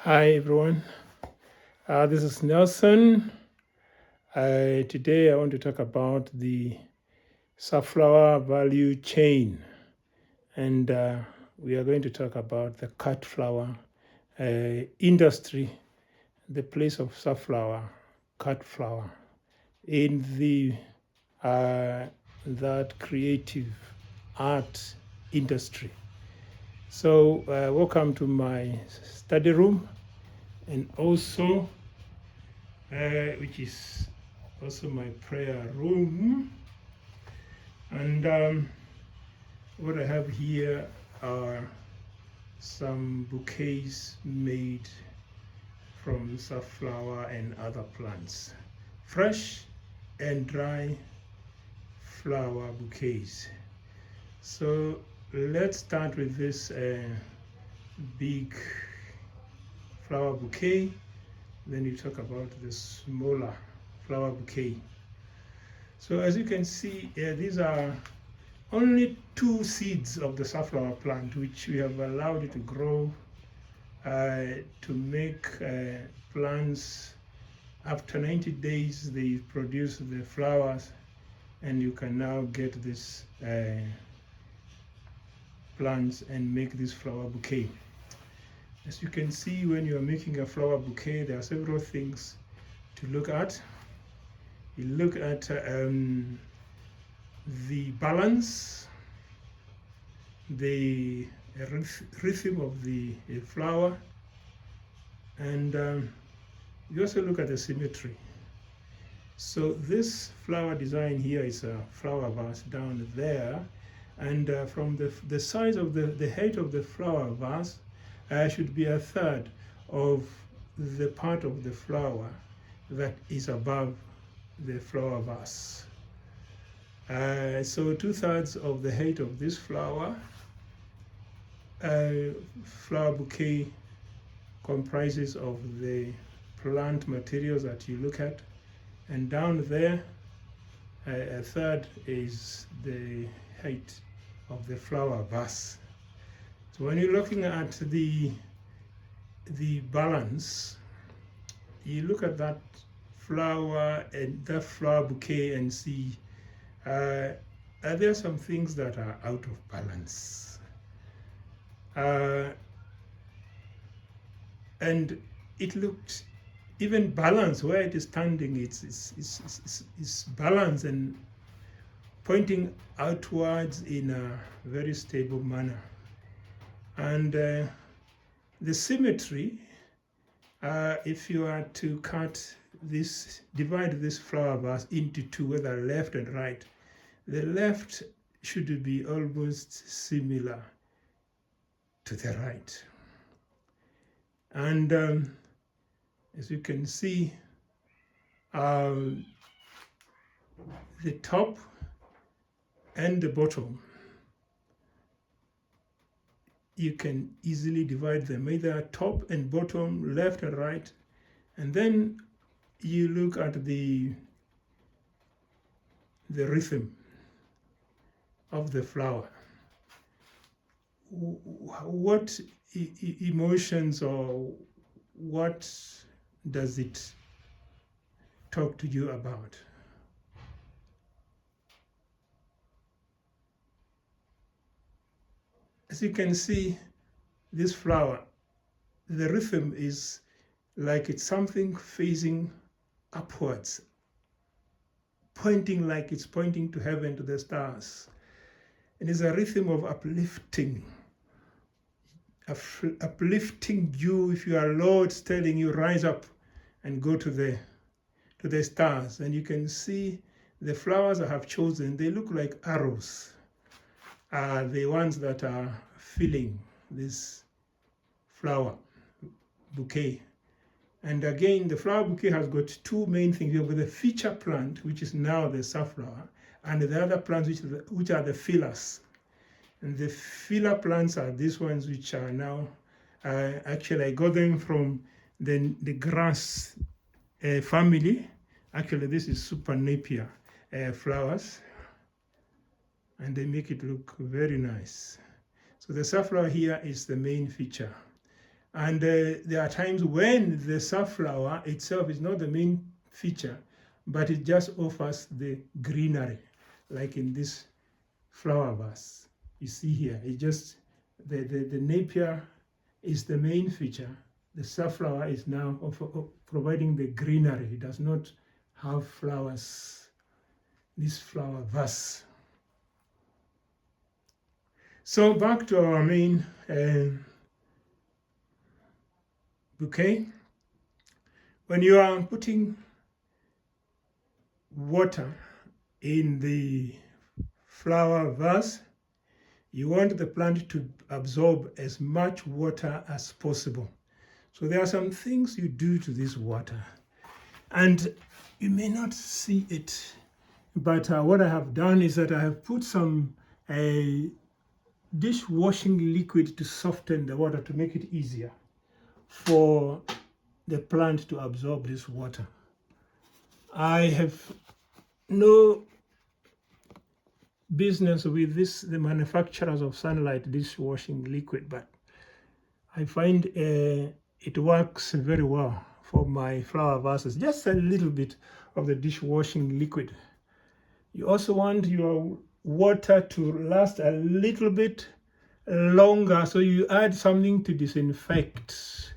Hi everyone, this is Nelson. Today I want to talk about the safflower value chain, and we are going to talk about the cut flower industry, the place of safflower, cut flower in the that creative art industry. So, welcome to my study room, and also which is also my prayer room. And what I have here are some bouquets made from safflower and other plants, fresh and dry flower bouquets. So let's start with this big flower bouquet. Then you talk about the smaller flower bouquet. So as you can see, these are only 2 seeds of the safflower plant, which we have allowed it to grow to make plants. After 90 days, they produce the flowers, and you can now get this plants and make this flower bouquet. As you can see, when you are making a flower bouquet, there are several things to look at. You look at the balance, the rhythm of the flower, and you also look at the symmetry. So this flower design here is a flower vase down there, and from the size of the height of the flower vase should be a third of the part of the flower that is above the flower vase. So 2/3 of the height of this flower bouquet comprises of the plant materials that you look at, and down there a third is the height of the flower vase. So when you're looking at the balance, you look at that flower and that flower bouquet and see are there some things that are out of balance, and it looked even balanced where it is standing. It's balanced and pointing outwards in a very stable manner, and the symmetry, if you are to divide this flower vase into 2, whether left and right, the left should be almost similar to the right. And as you can see, the top and the bottom, you can easily divide them, either top and bottom, left and right. And then you look at the rhythm of the flower. What emotions or what does it talk to you about? As you can see, this flower, the rhythm is like it's something facing upwards, pointing like it's pointing to heaven, to the stars. And it's a rhythm of uplifting you. If you are low, it's telling you rise up and go to the stars. And you can see the flowers I have chosen, they look like arrows, the ones that are filling this flower bouquet. And again, the flower bouquet has got 2 main things. You have the feature plant, which is now the safflower, and the other plants which are the fillers. And the filler plants are these ones, which are now actually I got them from the grass family. Actually, this is super napier flowers, and they make it look very nice. So the safflower here is the main feature. And there are times when the safflower itself is not the main feature, but it just offers the greenery, like in this flower vase. You see here, it just, the napier is the main feature. The safflower is now providing the greenery. It does not have flowers, this flower vase. So back to our main bouquet. When you are putting water in the flower vase, you want the plant to absorb as much water as possible. So there are some things you do to this water, and you may not see it, but what I have done is that I have put some dishwashing liquid to soften the water, to make it easier for the plant to absorb this water. I have no business with this, the manufacturers of sunlight dishwashing liquid, but I find it works very well for my flower vases. Just a little bit of the dishwashing liquid. You also want your water to last a little bit longer, so you add something to disinfect.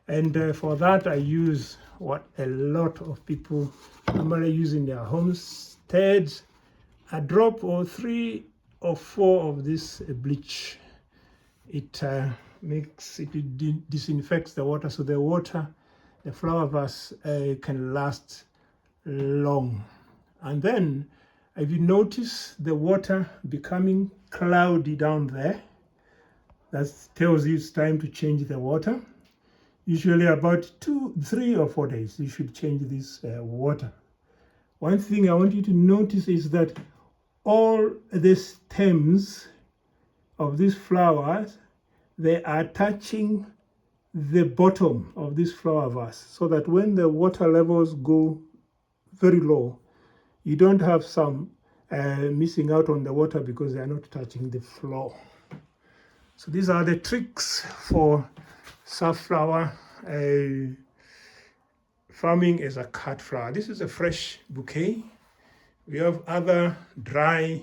And for that I use what a lot of people normally use in their homesteads, a drop or 3 or 4 of this bleach. It disinfects the water, so the flower vase can last long. And then if you notice the water becoming cloudy down there, that tells you it's time to change the water. Usually about 2, 3 or 4 days you should change this water. One thing I want you to notice is that all the stems of these flowers, they are touching the bottom of this flower vase, so that when the water levels go very low, you don't have some missing out on the water because they are not touching the floor. So these are the tricks for safflower farming as a cut flower. This is a fresh bouquet. We have other dry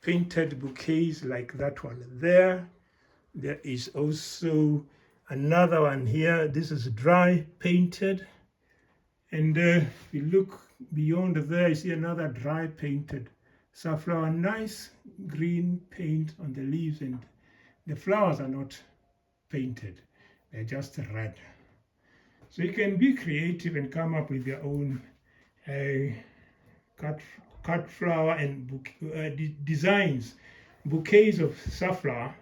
painted bouquets like that one there. There is also another one here. This is dry painted. And if you look beyond there, you see another dry painted safflower. Nice green paint on the leaves, and the flowers are not painted. They're just red. So you can be creative and come up with your own cut flower and designs, bouquets of safflower,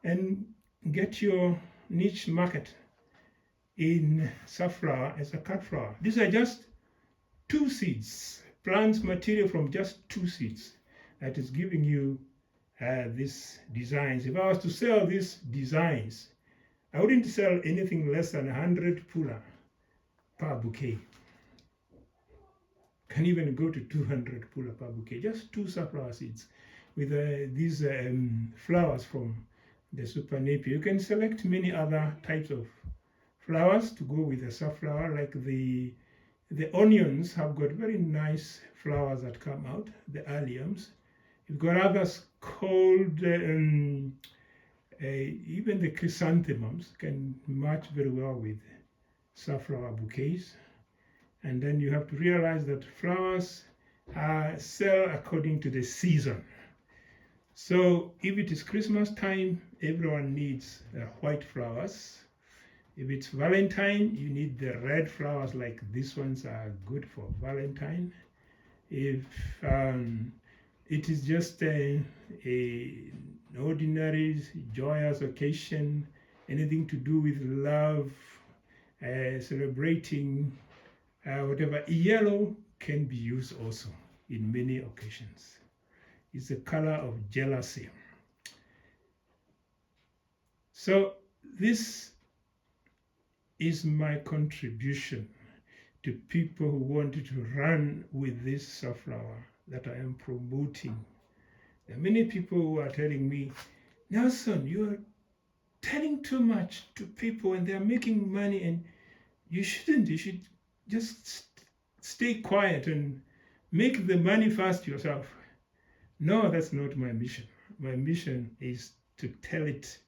and get your niche market in safflower as a cut flower. These are just 2 seeds, plant material from just 2 seeds that is giving you these designs. If I was to sell these designs, I wouldn't sell anything less than 100 pula per bouquet. Can even go to 200 pula per bouquet, just 2 safflower seeds with these flowers from the super napier. You can select many other types of flowers to go with the safflower, like the onions have got very nice flowers that come out, the alliums. You've got others called even the chrysanthemums can match very well with safflower bouquets. And then you have to realize that flowers sell according to the season. So if it is Christmas time, everyone needs white flowers. If it's Valentine, you need the red flowers, like these ones are good for Valentine. If it is just an ordinary joyous occasion, anything to do with love, celebrating, whatever, yellow can be used also in many occasions. It's the color of jealousy. So this is my contribution to people who wanted to run with this safflower that I am promoting. There are many people who are telling me, Nelson, you're telling too much to people and they're making money, and you shouldn't. You should just stay quiet and make the money first yourself. No, that's not my mission. My mission is to tell it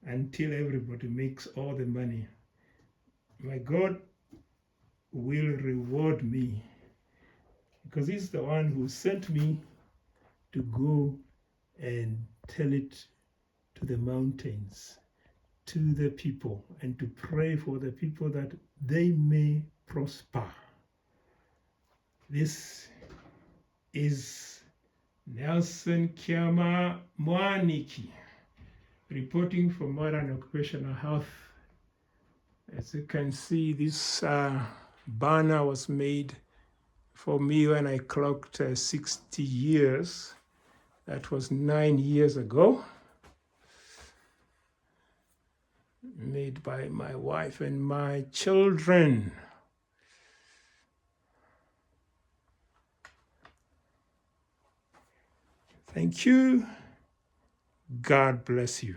until everybody makes all the money. My God will reward me because He's the one who sent me to go and tell it to the mountains, to the people, and to pray for the people that they may prosper. This is Nelson Kiama Mwaniki, reporting for Modern Occupational Health. As you can see, this banner was made for me when I clocked 60 years. That was 9 years ago. Made by my wife and my children. Thank you. God bless you.